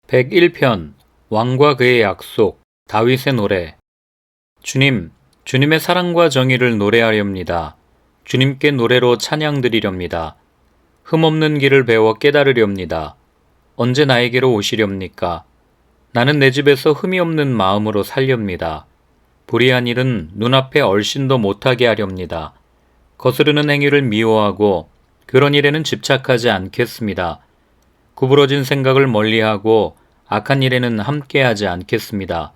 101편 왕과 그의 약속 다윗의 노래. 주님, 주님의 사랑과 정의를 노래하렵니다. 주님께 노래로 찬양드리렵니다. 흠없는 길을 배워 깨달으렵니다. 언제 나에게로 오시렵니까? 나는 내 집에서 흠이 없는 마음으로 살렵니다. 불의한 일은 눈앞에 얼씬도 못하게 하렵니다. 거스르는 행위를 미워하고 그런 일에는 집착하지 않겠습니다. 구부러진 생각을 멀리하고 악한 일에는 함께하지 않겠습니다.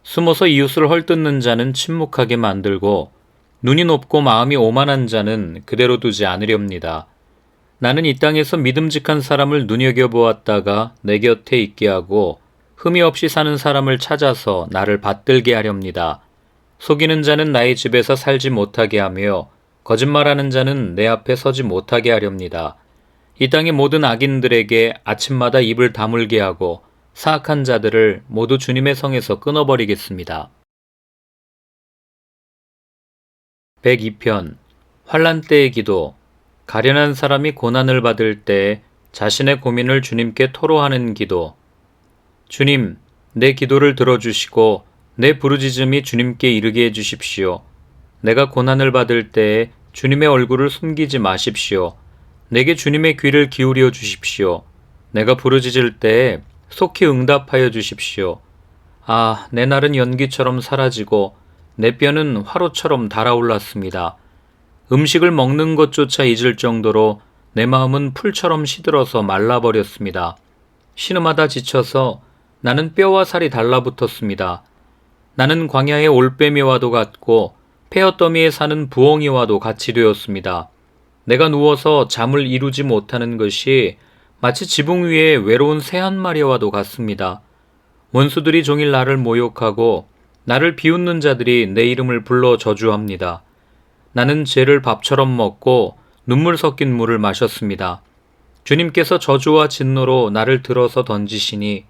숨어서 이웃을 헐뜯는 자는 침묵하게 만들고 눈이 높고 마음이 오만한 자는 그대로 두지 않으렵니다. 나는 이 땅에서 믿음직한 사람을 눈여겨보았다가 내 곁에 있게 하고 흠이 없이 사는 사람을 찾아서 나를 받들게 하렵니다. 속이는 자는 나의 집에서 살지 못하게 하며 거짓말하는 자는 내 앞에 서지 못하게 하렵니다. 이 땅의 모든 악인들에게 아침마다 입을 다물게 하고 사악한 자들을 모두 주님의 성에서 끊어버리겠습니다. 102편 환난 때의 기도. 가련한 사람이 고난을 받을 때 자신의 고민을 주님께 토로하는 기도. 주님, 내 기도를 들어주시고 내 부르짖음이 주님께 이르게 해주십시오. 내가 고난을 받을 때에 주님의 얼굴을 숨기지 마십시오. 내게 주님의 귀를 기울여 주십시오. 내가 부르짖을 때에 속히 응답하여 주십시오. 아, 내 날은 연기처럼 사라지고 내 뼈는 화로처럼 달아올랐습니다. 음식을 먹는 것조차 잊을 정도로 내 마음은 풀처럼 시들어서 말라버렸습니다. 신음하다 지쳐서 나는 뼈와 살이 달라붙었습니다. 나는 광야의 올빼미와도 같고 폐허더미에 사는 부엉이와도 같이 되었습니다. 내가 누워서 잠을 이루지 못하는 것이 마치 지붕 위에 외로운 새 한 마리와도 같습니다. 원수들이 종일 나를 모욕하고 나를 비웃는 자들이 내 이름을 불러 저주합니다. 나는 죄를 밥처럼 먹고 눈물 섞인 물을 마셨습니다. 주님께서 저주와 진노로 나를 들어서 던지시니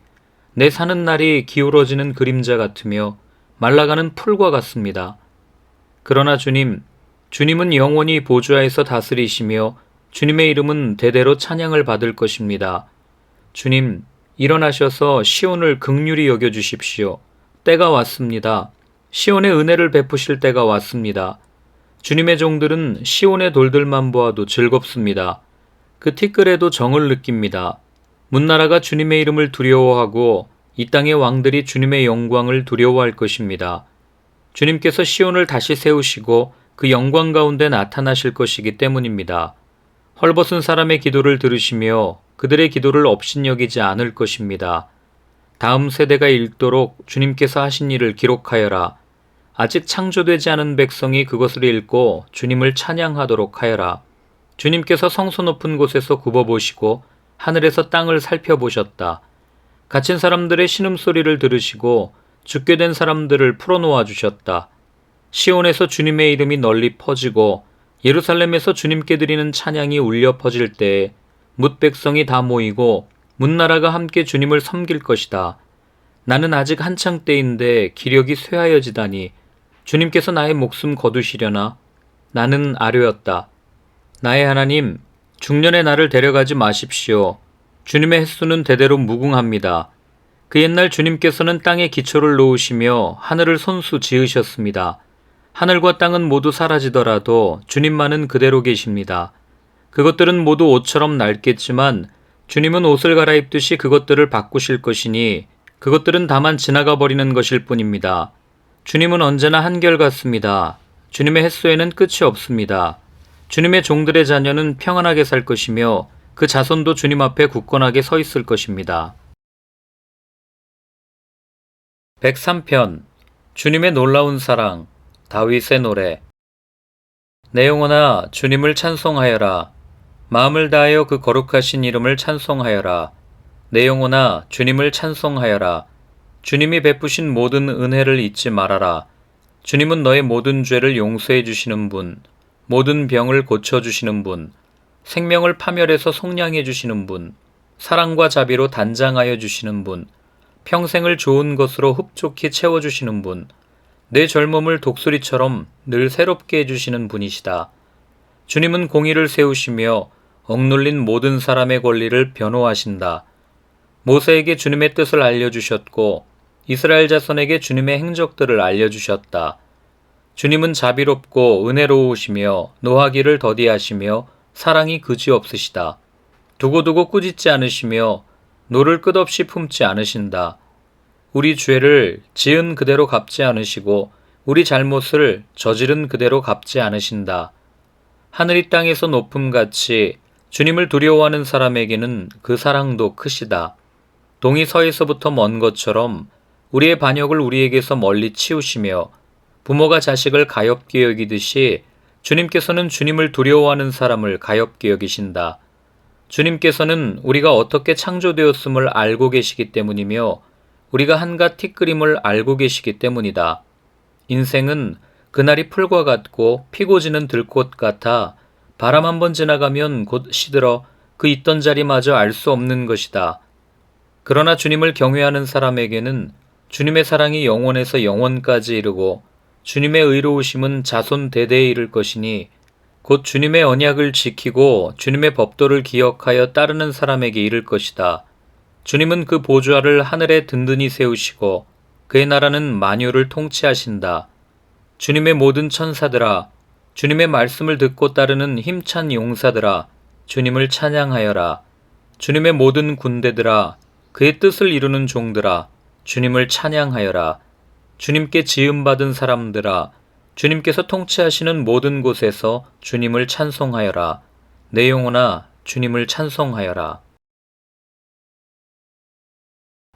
내 사는 날이 기울어지는 그림자 같으며 말라가는 풀과 같습니다. 그러나 주님은 영원히 보좌에서 다스리시며 주님의 이름은 대대로 찬양을 받을 것입니다. 주님, 일어나셔서 시온을 긍휼히 여겨주십시오. 때가 왔습니다. 시온의 은혜를 베푸실 때가 왔습니다. 주님의 종들은 시온의 돌들만 보아도 즐겁습니다. 그 티끌에도 정을 느낍니다. 문나라가 주님의 이름을 두려워하고 이 땅의 왕들이 주님의 영광을 두려워할 것입니다. 주님께서 시온을 다시 세우시고 그 영광 가운데 나타나실 것이기 때문입니다. 헐벗은 사람의 기도를 들으시며 그들의 기도를 업신여기지 않을 것입니다. 다음 세대가 읽도록 주님께서 하신 일을 기록하여라. 아직 창조되지 않은 백성이 그것을 읽고 주님을 찬양하도록 하여라. 주님께서 성소 높은 곳에서 굽어보시고 하늘에서 땅을 살펴보셨다. 갇힌 사람들의 신음소리를 들으시고 죽게 된 사람들을 풀어놓아 주셨다. 시온에서 주님의 이름이 널리 퍼지고 예루살렘에서 주님께 드리는 찬양이 울려 퍼질 때에 뭇 백성이 다 모이고 문나라가 함께 주님을 섬길 것이다. 나는 아직 한창 때인데 기력이 쇠하여지다니 주님께서 나의 목숨 거두시려나? 나는 아뢰었다. 나의 하나님, 중년의 나를 데려가지 마십시오. 주님의 횟수는 대대로 무궁합니다. 그 옛날 주님께서는 땅에 기초를 놓으시며 하늘을 손수 지으셨습니다. 하늘과 땅은 모두 사라지더라도 주님만은 그대로 계십니다. 그것들은 모두 옷처럼 낡겠지만 주님은 옷을 갈아입듯이 그것들을 바꾸실 것이니 그것들은 다만 지나가 버리는 것일 뿐입니다. 주님은 언제나 한결같습니다. 주님의 횟수에는 끝이 없습니다. 주님의 종들의 자녀는 평안하게 살 것이며 그 자손도 주님 앞에 굳건하게 서 있을 것입니다. 103편 주님의 놀라운 사랑 다윗의 노래. 내 영혼아 주님을 찬송하여라. 마음을 다하여 그 거룩하신 이름을 찬송하여라. 내 영혼아 주님을 찬송하여라. 주님이 베푸신 모든 은혜를 잊지 말아라. 주님은 너의 모든 죄를 용서해 주시는 분, 모든 병을 고쳐주시는 분, 생명을 파멸해서 속량해 주시는 분, 사랑과 자비로 단장하여 주시는 분, 평생을 좋은 것으로 흡족히 채워주시는 분, 내 젊음을 독수리처럼 늘 새롭게 해주시는 분이시다. 주님은 공의를 세우시며 억눌린 모든 사람의 권리를 변호하신다. 모세에게 주님의 뜻을 알려주셨고 이스라엘 자손에게 주님의 행적들을 알려주셨다. 주님은 자비롭고 은혜로우시며 노하기를 더디하시며 사랑이 그지없으시다. 두고두고 꾸짖지 않으시며 노를 끝없이 품지 않으신다. 우리 죄를 지은 그대로 갚지 않으시고 우리 잘못을 저지른 그대로 갚지 않으신다. 하늘이 땅에서 높음같이 주님을 두려워하는 사람에게는 그 사랑도 크시다. 동이 서에서부터 먼 것처럼 우리의 반역을 우리에게서 멀리 치우시며 부모가 자식을 가엾게 여기듯이 주님께서는 주님을 두려워하는 사람을 가엾게 여기신다. 주님께서는 우리가 어떻게 창조되었음을 알고 계시기 때문이며 우리가 한갓 티끌임을 알고 계시기 때문이다. 인생은 그날이 풀과 같고 피고 지는 들꽃 같아 바람 한 번 지나가면 곧 시들어 그 있던 자리마저 알 수 없는 것이다. 그러나 주님을 경외하는 사람에게는 주님의 사랑이 영원에서 영원까지 이르고 주님의 의로우심은 자손 대대에 이를 것이니 곧 주님의 언약을 지키고 주님의 법도를 기억하여 따르는 사람에게 이를 것이다. 주님은 그 보좌를 하늘에 든든히 세우시고 그의 나라는 만유를 통치하신다. 주님의 모든 천사들아, 주님의 말씀을 듣고 따르는 힘찬 용사들아, 주님을 찬양하여라. 주님의 모든 군대들아, 그의 뜻을 이루는 종들아, 주님을 찬양하여라. 주님께 지음받은 사람들아, 주님께서 통치하시는 모든 곳에서 주님을 찬송하여라. 내 영혼아, 주님을 찬송하여라.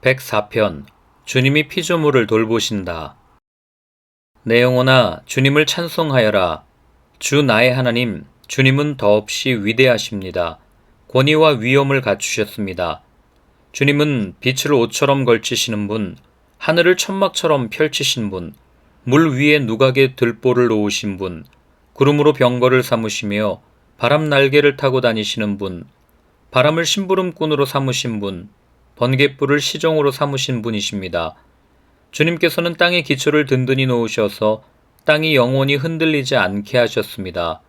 104편 주님이 피조물을 돌보신다. 내 영혼아, 주님을 찬송하여라. 주 나의 하나님, 주님은 더없이 위대하십니다. 권위와 위엄을 갖추셨습니다. 주님은 빛을 옷처럼 걸치시는 분, 하늘을 천막처럼 펼치신 분, 물 위에 누각의 들보를 놓으신 분, 구름으로 병거를 삼으시며 바람 날개를 타고 다니시는 분, 바람을 심부름꾼으로 삼으신 분, 번갯불을 시종으로 삼으신 분이십니다. 주님께서는 땅의 기초를 든든히 놓으셔서 땅이 영원히 흔들리지 않게 하셨습니다.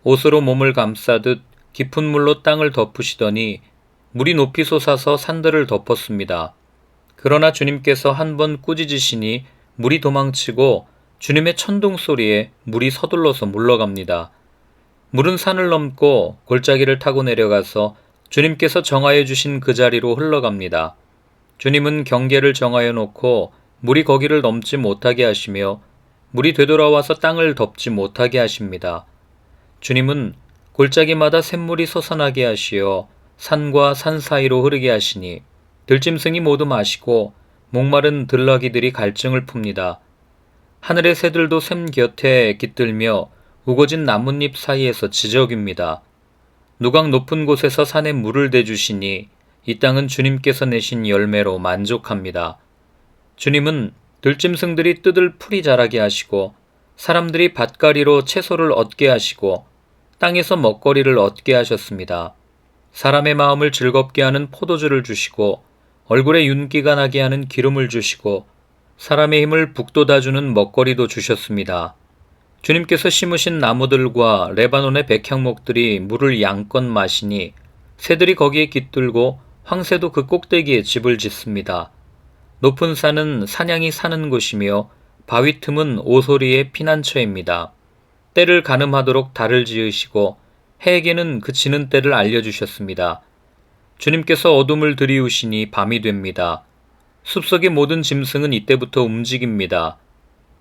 옷으로 몸을 감싸듯 깊은 물로 땅을 덮으시더니 물이 높이 솟아서 산들을 덮었습니다. 그러나 주님께서 한 번 꾸짖으시니 물이 도망치고 주님의 천둥 소리에 물이 서둘러서 물러갑니다. 물은 산을 넘고 골짜기를 타고 내려가서 주님께서 정하여 주신 그 자리로 흘러갑니다. 주님은 경계를 정하여 놓고 물이 거기를 넘지 못하게 하시며 물이 되돌아와서 땅을 덮지 못하게 하십니다. 주님은 골짜기마다 샘물이 솟아나게 하시어 산과 산 사이로 흐르게 하시니 들짐승이 모두 마시고 목마른 들나귀들이 갈증을 풉니다. 하늘의 새들도 샘 곁에 깃들며 우거진 나뭇잎 사이에서 지저귀입니다. 누각 높은 곳에서 산에 물을 대주시니 이 땅은 주님께서 내신 열매로 만족합니다. 주님은 들짐승들이 뜯을 풀이 자라게 하시고 사람들이 밭가리로 채소를 얻게 하시고 땅에서 먹거리를 얻게 하셨습니다. 사람의 마음을 즐겁게 하는 포도주를 주시고 얼굴에 윤기가 나게 하는 기름을 주시고 사람의 힘을 북돋아주는 먹거리도 주셨습니다. 주님께서 심으신 나무들과 레바논의 백향목들이 물을 양껏 마시니 새들이 거기에 깃들고 황새도 그 꼭대기에 집을 짓습니다. 높은 산은 사냥이 사는 곳이며 바위 틈은 오소리의 피난처입니다. 때를 가늠하도록 달을 지으시고 해에게는 그 지는 때를 알려주셨습니다. 주님께서 어둠을 들이우시니 밤이 됩니다. 숲속의 모든 짐승은 이때부터 움직입니다.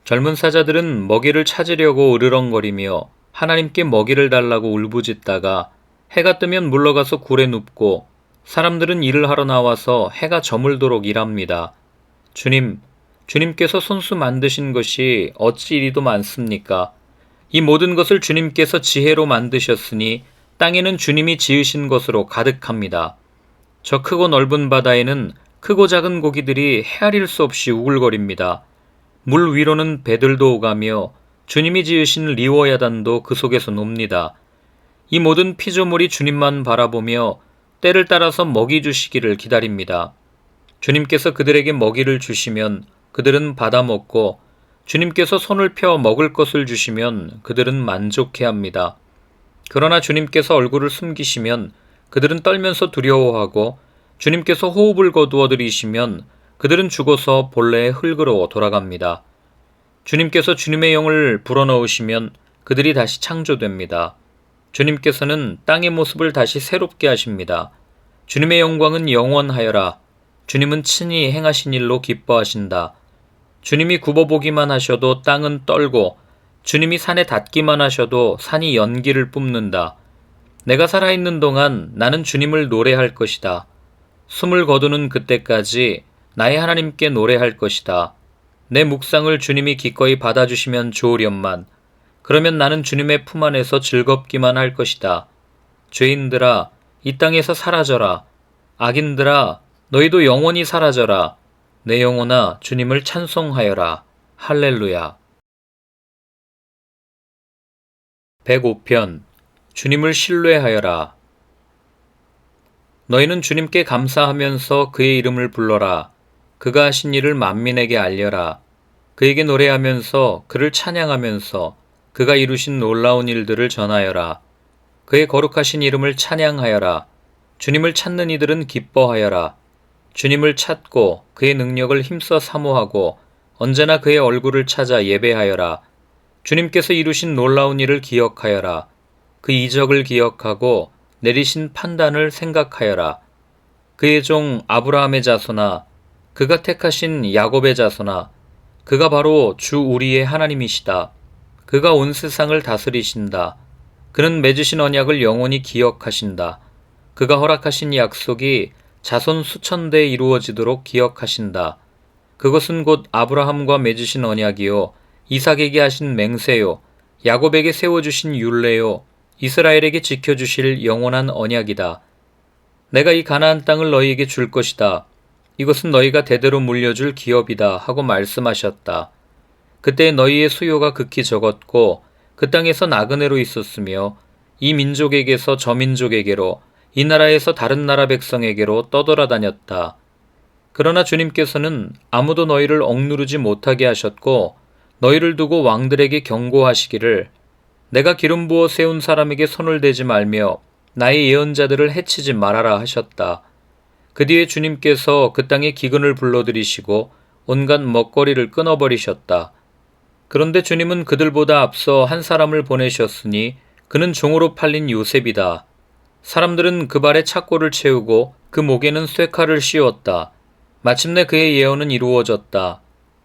젊은 사자들은 먹이를 찾으려고 으르렁거리며 하나님께 먹이를 달라고 울부짖다가 해가 뜨면 물러가서 굴에 눕고 사람들은 일을 하러 나와서 해가 저물도록 일합니다. 주님께서 손수 만드신 것이 어찌 이리도 많습니까? 이 모든 것을 주님께서 지혜로 만드셨으니 땅에는 주님이 지으신 것으로 가득합니다. 저 크고 넓은 바다에는 크고 작은 고기들이 헤아릴 수 없이 우글거립니다. 물 위로는 배들도 오가며 주님이 지으신 리워야단도 그 속에서 놉니다. 이 모든 피조물이 주님만 바라보며 때를 따라서 먹이 주시기를 기다립니다. 주님께서 그들에게 먹이를 주시면 그들은 받아먹고 주님께서 손을 펴 먹을 것을 주시면 그들은 만족해합니다. 그러나 주님께서 얼굴을 숨기시면 그들은 떨면서 두려워하고 주님께서 호흡을 거두어 들이시면 그들은 죽어서 본래의 흙으로 돌아갑니다. 주님께서 주님의 영을 불어넣으시면 그들이 다시 창조됩니다. 주님께서는 땅의 모습을 다시 새롭게 하십니다. 주님의 영광은 영원하여라. 주님은 친히 행하신 일로 기뻐하신다. 주님이 굽어보기만 하셔도 땅은 떨고 주님이 산에 닿기만 하셔도 산이 연기를 뿜는다. 내가 살아있는 동안 나는 주님을 노래할 것이다. 숨을 거두는 그때까지 나의 하나님께 노래할 것이다. 내 묵상을 주님이 기꺼이 받아주시면 좋으련만. 그러면 나는 주님의 품 안에서 즐겁기만 할 것이다. 죄인들아, 이 땅에서 사라져라. 악인들아, 너희도 영원히 사라져라. 내 영혼아, 주님을 찬송하여라. 할렐루야. 105편 주님을 신뢰하여라. 너희는 주님께 감사하면서 그의 이름을 불러라. 그가 하신 일을 만민에게 알려라. 그에게 노래하면서 그를 찬양하면서 그가 이루신 놀라운 일들을 전하여라. 그의 거룩하신 이름을 찬양하여라. 주님을 찾는 이들은 기뻐하여라. 주님을 찾고 그의 능력을 힘써 사모하고 언제나 그의 얼굴을 찾아 예배하여라. 주님께서 이루신 놀라운 일을 기억하여라. 그 이적을 기억하고 내리신 판단을 생각하여라. 그의 종 아브라함의 자손아, 그가 택하신 야곱의 자손아, 그가 바로 주 우리의 하나님이시다. 그가 온 세상을 다스리신다. 그는 맺으신 언약을 영원히 기억하신다. 그가 허락하신 약속이 자손 수천 대에 이루어지도록 기억하신다. 그것은 곧 아브라함과 맺으신 언약이요, 이삭에게 하신 맹세요, 야곱에게 세워주신 율례요, 이스라엘에게 지켜주실 영원한 언약이다. 내가 이 가나안 땅을 너희에게 줄 것이다. 이것은 너희가 대대로 물려줄 기업이다 하고 말씀하셨다. 그때 너희의 수요가 극히 적었고 그 땅에서 나그네로 있었으며 이 민족에게서 저 민족에게로 이 나라에서 다른 나라 백성에게로 떠돌아다녔다. 그러나 주님께서는 아무도 너희를 억누르지 못하게 하셨고 너희를 두고 왕들에게 경고하시기를 내가 기름 부어 세운 사람에게 손을 대지 말며 나의 예언자들을 해치지 말아라 하셨다. 그 뒤에 주님께서 그 땅에 기근을 불러들이시고 온갖 먹거리를 끊어버리셨다. 그런데 주님은 그들보다 앞서 한 사람을 보내셨으니 그는 종으로 팔린 요셉이다. 사람들은 그 발에 착고를 채우고 그 목에는 쇠칼을 씌웠다. 마침내 그의 예언은 이루어졌다.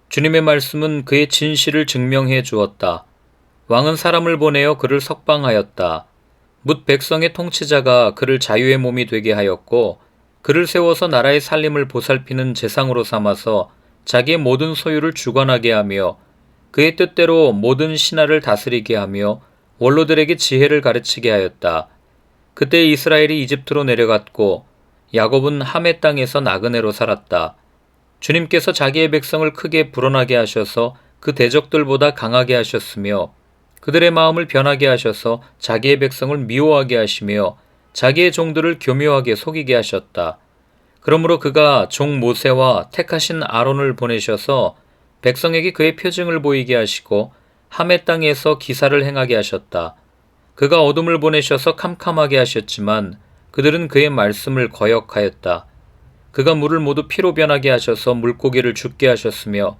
주님의 말씀은 그의 진실을 증명해 주었다. 왕은 사람을 보내어 그를 석방하였다. 뭇 백성의 통치자가 그를 자유의 몸이 되게 하였고 그를 세워서 나라의 살림을 보살피는 재상으로 삼아서 자기의 모든 소유를 주관하게 하며 그의 뜻대로 모든 신하를 다스리게 하며 원로들에게 지혜를 가르치게 하였다. 그때 이스라엘이 이집트로 내려갔고 야곱은 함의 땅에서 나그네로 살았다. 주님께서 자기의 백성을 크게 불어나게 하셔서 그 대적들보다 강하게 하셨으며 그들의 마음을 변하게 하셔서 자기의 백성을 미워하게 하시며 자기의 종들을 교묘하게 속이게 하셨다. 그러므로 그가 종 모세와 택하신 아론을 보내셔서 백성에게 그의 표징을 보이게 하시고 함의 땅에서 기사를 행하게 하셨다. 그가 어둠을 보내셔서 캄캄하게 하셨지만 그들은 그의 말씀을 거역하였다. 그가 물을 모두 피로 변하게 하셔서 물고기를 죽게 하셨으며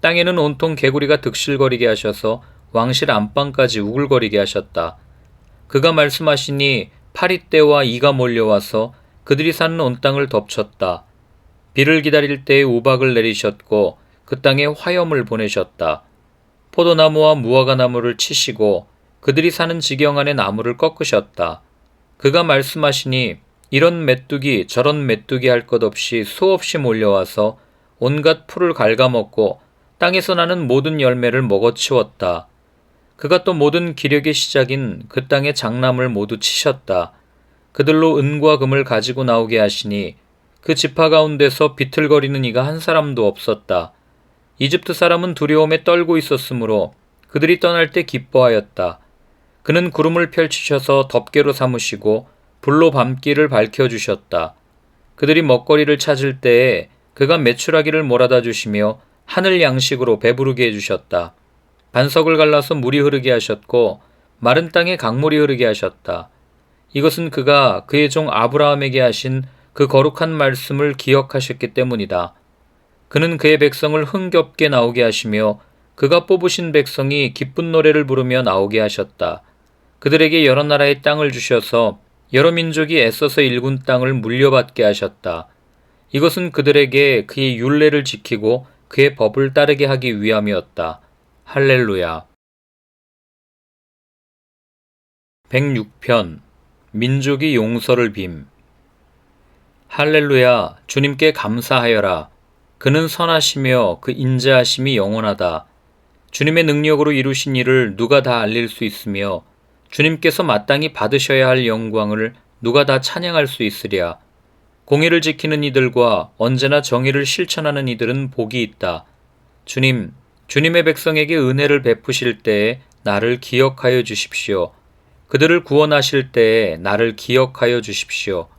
땅에는 온통 개구리가 득실거리게 하셔서 왕실 안방까지 우글거리게 하셨다. 그가 말씀하시니 파리떼와 이가 몰려와서 그들이 사는 온 땅을 덮쳤다. 비를 기다릴 때에 우박을 내리셨고 그 땅에 화염을 보내셨다. 포도나무와 무화과나무를 치시고 그들이 사는 지경 안의 나무를 꺾으셨다. 그가 말씀하시니 이런 메뚜기 저런 메뚜기 할 것 없이 수없이 몰려와서 온갖 풀을 갉아먹고 땅에서 나는 모든 열매를 먹어치웠다. 그가 또 모든 기력의 시작인 그 땅의 장남을 모두 치셨다. 그들로 은과 금을 가지고 나오게 하시니 그 지파 가운데서 비틀거리는 이가 한 사람도 없었다. 이집트 사람은 두려움에 떨고 있었으므로 그들이 떠날 때 기뻐하였다. 그는 구름을 펼치셔서 덮개로 삼으시고 불로 밤길을 밝혀주셨다. 그들이 먹거리를 찾을 때에 그가 메추라기를 몰아다 주시며 하늘 양식으로 배부르게 해주셨다. 반석을 갈라서 물이 흐르게 하셨고 마른 땅에 강물이 흐르게 하셨다. 이것은 그가 그의 종 아브라함에게 하신 그 거룩한 말씀을 기억하셨기 때문이다. 그는 그의 백성을 흥겹게 나오게 하시며 그가 뽑으신 백성이 기쁜 노래를 부르며 나오게 하셨다. 그들에게 여러 나라의 땅을 주셔서 여러 민족이 애써서 일군 땅을 물려받게 하셨다. 이것은 그들에게 그의 율례를 지키고 그의 법을 따르게 하기 위함이었다. 할렐루야. 106편 민족이 용서를 빔. 할렐루야. 주님께 감사하여라. 그는 선하시며 그 인자하심이 영원하다. 주님의 능력으로 이루신 일을 누가 다 알릴 수 있으며 주님께서 마땅히 받으셔야 할 영광을 누가 다 찬양할 수 있으랴. 공의를 지키는 이들과 언제나 정의를 실천하는 이들은 복이 있다. 주님, 주님의 백성에게 은혜를 베푸실 때에 나를 기억하여 주십시오. 그들을 구원하실 때에 나를 기억하여 주십시오.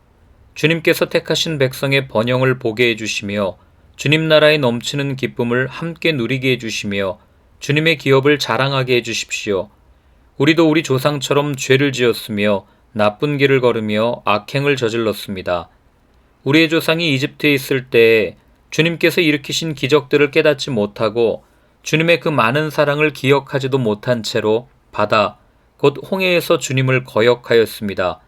주님께서 택하신 백성의 번영을 보게 해주시며 주님 나라의 넘치는 기쁨을 함께 누리게 해주시며 주님의 기업을 자랑하게 해주십시오. 우리도 우리 조상처럼 죄를 지었으며 나쁜 길을 걸으며 악행을 저질렀습니다. 우리의 조상이 이집트에 있을 때에 주님께서 일으키신 기적들을 깨닫지 못하고 주님의 그 많은 사랑을 기억하지도 못한 채로 바다, 곧 홍해에서 주님을 거역하였습니다.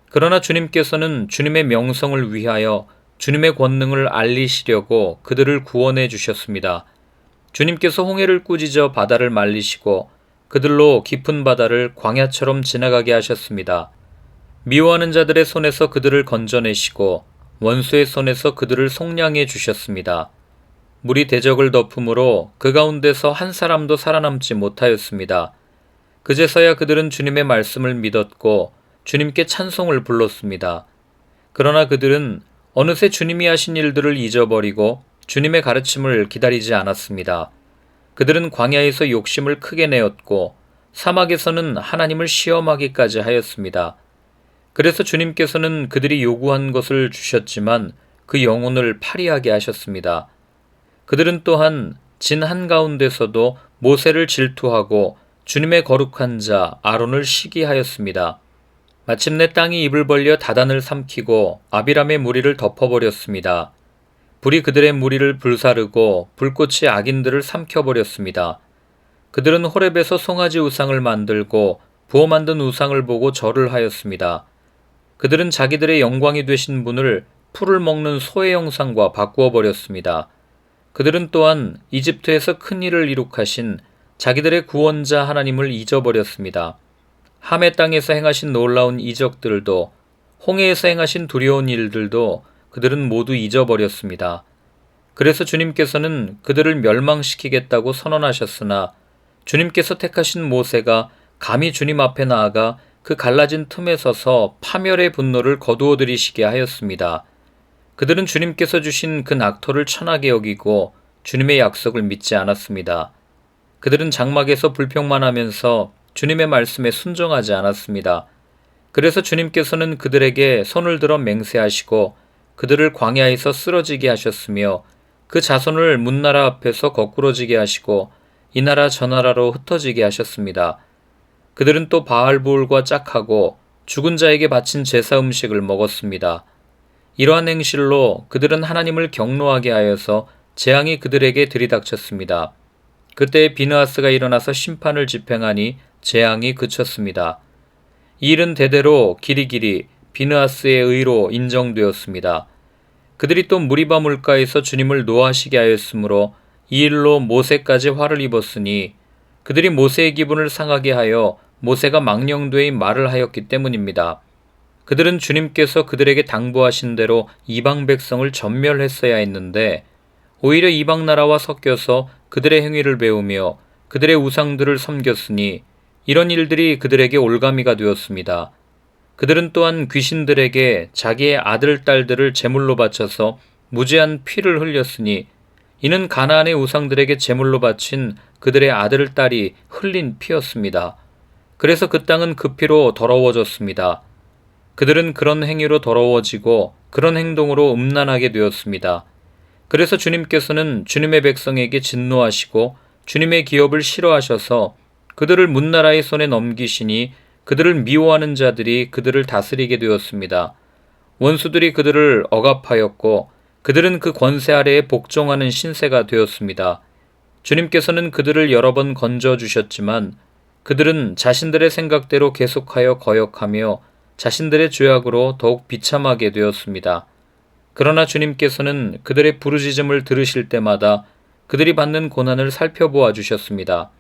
그러나 주님께서는 주님의 명성을 위하여 주님의 권능을 알리시려고 그들을 구원해 주셨습니다. 주님께서 홍해를 꾸짖어 바다를 말리시고 그들로 깊은 바다를 광야처럼 지나가게 하셨습니다. 미워하는 자들의 손에서 그들을 건져내시고 원수의 손에서 그들을 속량해 주셨습니다. 물이 대적을 덮음으로 그 가운데서 한 사람도 살아남지 못하였습니다. 그제서야 그들은 주님의 말씀을 믿었고 주님께 찬송을 불렀습니다. 그러나 그들은 어느새 주님이 하신 일들을 잊어버리고 주님의 가르침을 기다리지 않았습니다. 그들은 광야에서 욕심을 크게 내었고 사막에서는 하나님을 시험하기까지 하였습니다. 그래서 주님께서는 그들이 요구한 것을 주셨지만 그 영혼을 파리하게 하셨습니다. 그들은 또한 진 한가운데서도 모세를 질투하고 주님의 거룩한 자 아론을 시기하였습니다. 마침내 땅이 입을 벌려 다단을 삼키고 아비람의 무리를 덮어버렸습니다. 불이 그들의 무리를 불사르고 불꽃이 악인들을 삼켜버렸습니다. 그들은 호렙에서 송아지 우상을 만들고 부어 만든 우상을 보고 절을 하였습니다. 그들은 자기들의 영광이 되신 분을 풀을 먹는 소의 형상과 바꾸어 버렸습니다. 그들은 또한 이집트에서 큰 일을 이룩하신 자기들의 구원자 하나님을 잊어버렸습니다. 함의 땅에서 행하신 놀라운 이적들도 홍해에서 행하신 두려운 일들도 그들은 모두 잊어버렸습니다. 그래서 주님께서는 그들을 멸망시키겠다고 선언하셨으나 주님께서 택하신 모세가 감히 주님 앞에 나아가 그 갈라진 틈에 서서 파멸의 분노를 거두어들이시게 하였습니다. 그들은 주님께서 주신 그 낙토를 천하게 여기고 주님의 약속을 믿지 않았습니다. 그들은 장막에서 불평만 하면서 주님의 말씀에 순종하지 않았습니다. 그래서 주님께서는 그들에게 손을 들어 맹세하시고 그들을 광야에서 쓰러지게 하셨으며 그 자손을 문나라 앞에서 거꾸러지게 하시고 이 나라 저 나라로 흩어지게 하셨습니다. 그들은 또 바알부올과 짝하고 죽은 자에게 바친 제사 음식을 먹었습니다. 이러한 행실로 그들은 하나님을 경노하게 하여서 재앙이 그들에게 들이닥쳤습니다. 그때 비느하스가 일어나서 심판을 집행하니 재앙이 그쳤습니다. 이 일은 대대로 길이길이 비느하스의 의로 인정되었습니다. 그들이 또 무리바 물가에서 주님을 노하시게 하였으므로 이 일로 모세까지 화를 입었으니 그들이 모세의 기분을 상하게 하여 모세가 망령되이 말을 하였기 때문입니다. 그들은 주님께서 그들에게 당부하신 대로 이방 백성을 전멸했어야 했는데 오히려 이방 나라와 섞여서 그들의 행위를 배우며 그들의 우상들을 섬겼으니 이런 일들이 그들에게 올가미가 되었습니다. 그들은 또한 귀신들에게 자기의 아들, 딸들을 제물로 바쳐서 무제한 피를 흘렸으니 이는 가나안의 우상들에게 제물로 바친 그들의 아들, 딸이 흘린 피였습니다. 그래서 그 땅은 그 피로 더러워졌습니다. 그들은 그런 행위로 더러워지고 그런 행동으로 음란하게 되었습니다. 그래서 주님께서는 주님의 백성에게 진노하시고 주님의 기업을 싫어하셔서 그들을 문나라의 손에 넘기시니 그들을 미워하는 자들이 그들을 다스리게 되었습니다. 원수들이 그들을 억압하였고 그들은 그 권세 아래에 복종하는 신세가 되었습니다. 주님께서는 그들을 여러 번 건져주셨지만 그들은 자신들의 생각대로 계속하여 거역하며 자신들의 죄악으로 더욱 비참하게 되었습니다. 그러나 주님께서는 그들의 부르짖음을 들으실 때마다 그들이 받는 고난을 살펴보아 주셨습니다.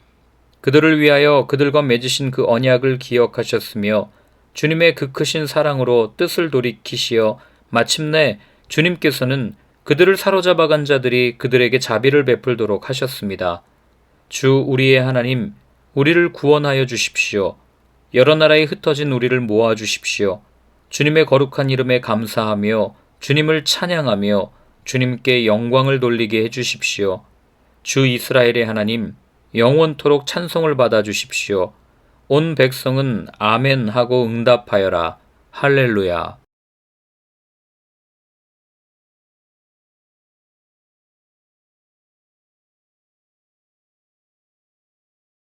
그들을 위하여 그들과 맺으신 그 언약을 기억하셨으며 주님의 그 크신 사랑으로 뜻을 돌이키시어 마침내 주님께서는 그들을 사로잡아간 자들이 그들에게 자비를 베풀도록 하셨습니다. 주 우리의 하나님, 우리를 구원하여 주십시오. 여러 나라에 흩어진 우리를 모아 주십시오. 주님의 거룩한 이름에 감사하며 주님을 찬양하며 주님께 영광을 돌리게 해주십시오. 주 이스라엘의 하나님, 영원토록 찬송을 받아 주십시오. 온 백성은 아멘 하고 응답하여라. 할렐루야.